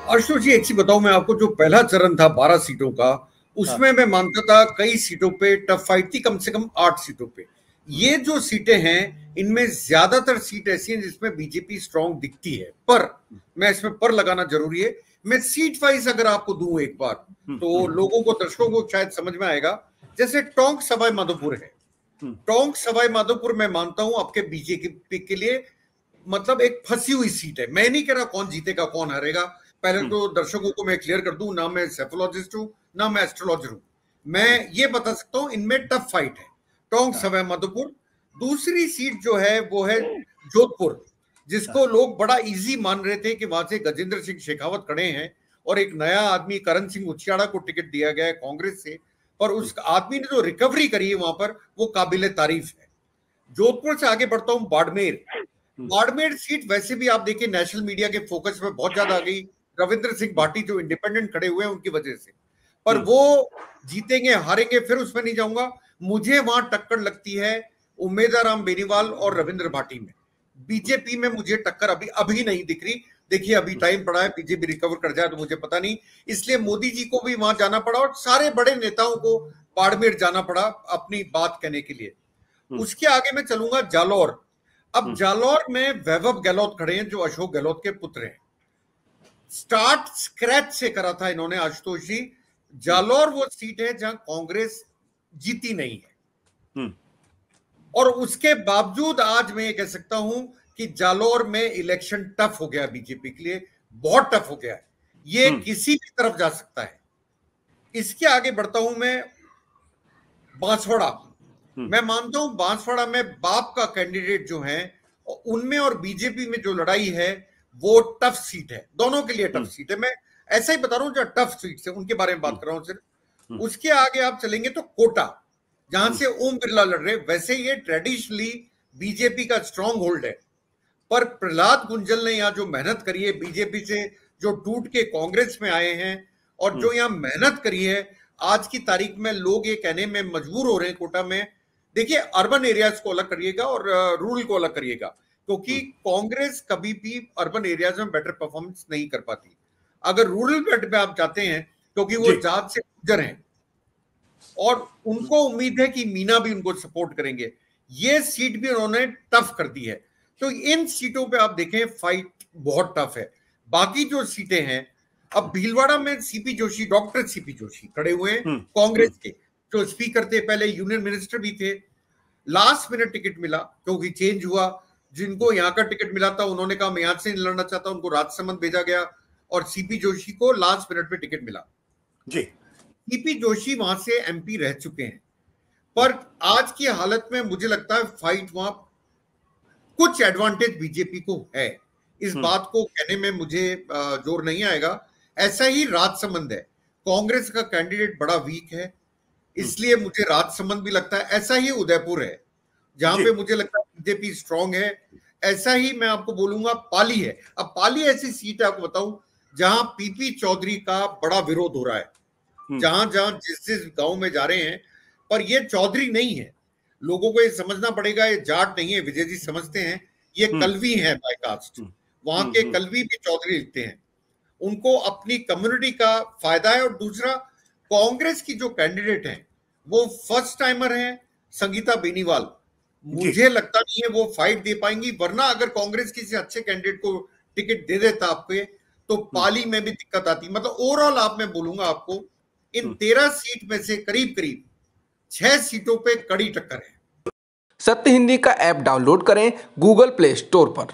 आशुतोष जी, एक चीज बताऊं मैं आपको, जो पहला चरण था 12 सीटों का, उसमें मैं मानता था कई सीटों पे टफ फाइट थी, कम से कम 8 सीटों पे। ये जो सीटें हैं, इनमें ज्यादातर सीट ऐसी हैं जिसमें बीजेपी स्ट्रांग दिखती है, पर मैं इसमें पर लगाना जरूरी है। मैं सीट वाइज अगर आपको दूं एक बार, तो लोगों को, दर्शकों को शायद समझ में आएगा। जैसे टोंक सवाई माधोपुर है, टोंक सवाई माधोपुर मैं मानता हूं आपके बीजेपी के लिए मतलब एक फंसी हुई सीट है। मैं नहीं कह रहा कौन जीतेगा कौन हारेगा, पहले तो दर्शकों को मैं क्लियर कर दूं, ना मैं सेफोलॉजिस्ट हूं ना मैं एस्ट्रोलॉजर हूं। मैं ये बता सकता हूं इनमें टफ फाइट है, टोंक सवाई माधोपुर। दूसरी सीट जो है वो है जोधपुर, जिसको लोग बड़ा इजी मान रहे थे कि वहां से गजेंद्र सिंह शेखावत खड़े हैं और एक नया आदमी करण सिंह उचियाड़ा को टिकट दिया गया है कांग्रेस से, पर उस आदमी ने जो रिकवरी करी है वहां पर, वो काबिले तारीफ है। जोधपुर से आगे बढ़ता हूं बाड़मेर। बाड़मेर सीट वैसे भी आप देखिए नेशनल मीडिया के फोकस में बहुत ज्यादा आ गई, रविंद्र सिंह भाटी जो इंडिपेंडेंट खड़े हुए हैं उनकी वजह से, पर वो जीतेंगे हारेंगे फिर उसमें नहीं जाऊंगा। मुझे वहां टक्कर लगती है उम्मेदाराम बेनीवाल और रविंद्र भाटी में। बीजेपी में मुझे टक्कर अभी अभी नहीं दिख रही। देखिए अभी टाइम पड़ा है, बीजेपी रिकवर कर जाए तो मुझे पता नहीं, इसलिए मोदी जी को भी वहां जाना पड़ा और सारे बड़े नेताओं को बाड़मेर जाना पड़ा अपनी बात कहने के लिए। उसके आगे मैं चलूंगा जालौर। अब जालौर में वैभव गहलोत खड़े हैं जो अशोक गहलोत के पुत्र हैं। स्टार्ट स्क्रैच से करा था इन्होंने आशुतोष जी। जालौर वो सीट है जहां कांग्रेस जीती नहीं है, और उसके बावजूद आज मैं ये कह सकता हूं कि जालौर में इलेक्शन टफ हो गया बीजेपी के लिए, बहुत टफ हो गया है। ये किसी भी तरफ जा सकता है। इसके आगे बढ़ता हूं मैं बांसवाड़ा। मैं मानता हूं बांसवाड़ा में बाप का कैंडिडेट जो है उनमें और बीजेपी में जो लड़ाई है वो टफ सीट है, दोनों के लिए टफ सीट है। मैं ऐसा ही बता रहा हूं जो टफ सीट है उनके बारे में बात कर रहा हूं सिर्फ। उसके आगे आप चलेंगे तो कोटा, जहां से ओम बिरला लड़ रहे। वैसे ये ट्रेडिशनली बीजेपी का स्ट्रॉन्ग होल्ड है, पर प्रहलाद गुंजल ने यहां जो मेहनत करी है बीजेपी से, जो टूट के कांग्रेस में आए हैं और जो यहां मेहनत करी है, आज की तारीख में लोग ये कहने में मजबूर हो रहे हैं कोटा में, देखिए अर्बन एरियाज को अलग करिएगा और रूरल को अलग करिएगा, क्योंकि कांग्रेस कभी भी अर्बन एरियाज में बेटर परफॉर्मेंस नहीं कर पाती। अगर रूरल बेल्ट में आप जाते हैं, क्योंकि वो जात से गुजर हैं और उनको उम्मीद है कि मीना भी उनको सपोर्ट करेंगे, ये सीट भी उन्होंने टफ कर दी है। तो इन सीटों पे आप देखें फाइट बहुत टफ है। बाकी जो सीटें हैं, अब भीलवाड़ा में CP Joshi, doctor CP Joshi खड़े हुए हैं कांग्रेस के, जो स्पीकर थे, पहले यूनियन मिनिस्टर भी थे। लास्ट मिनट टिकट मिला क्योंकि चेंज हुआ। जिनको यहाँ का टिकट मिला था उन्होंने कहा मैं यहां से नहीं लड़ना चाहता, उनको राजसमंद भेजा गया और सीपी जोशी को लास्ट मिनट पे टिकट मिला जी। सीपी जोशी वहां से एमपी रह चुके हैं, पर आज की हालत में मुझे लगता है फाइट वहां कुछ एडवांटेज बीजेपी को है। इस बात को कहने में मुझे जोर नहीं आएगा। ऐसा ही राजसमंद है, कांग्रेस का कैंडिडेट बड़ा वीक है, इसलिए मुझे राजसमंद भी लगता है। ऐसा ही उदयपुर है जहां पे मुझे लगता है बीजेपी स्ट्रांग है। ऐसा ही मैं आपको बोलूंगा पाली है। अब पाली ऐसी सीट है, आपको बताऊं, जहां पीपी चौधरी का बड़ा विरोध हो रहा है, जहां जहां जिस गांव में जा रहे हैं, पर ये चौधरी नहीं है। लोगों को ये समझना पड़ेगा, ये जाट नहीं है, विजय जी समझते हैं, ये कलवी है बाय कास्ट। वहां के कलवी भी चौधरी लिखते हैं, उनको अपनी कम्युनिटी का फायदा है। और दूसरा, कांग्रेस की जो कैंडिडेट है वो फर्स्ट टाइमर है संगीता बेनीवाल। मुझे लगता नहीं है वो फाइट दे पाएंगी, वरना अगर कांग्रेस किसी अच्छे कैंडिडेट को टिकट दे देता आपके, तो पाली में भी दिक्कत आती। मतलब ओवरऑल आप, मैं बोलूंगा आपको, इन 13 सीट में से करीब करीब 6 सीटों पे कड़ी टक्कर है। सत्य हिंदी का ऐप डाउनलोड करें गूगल प्ले स्टोर पर।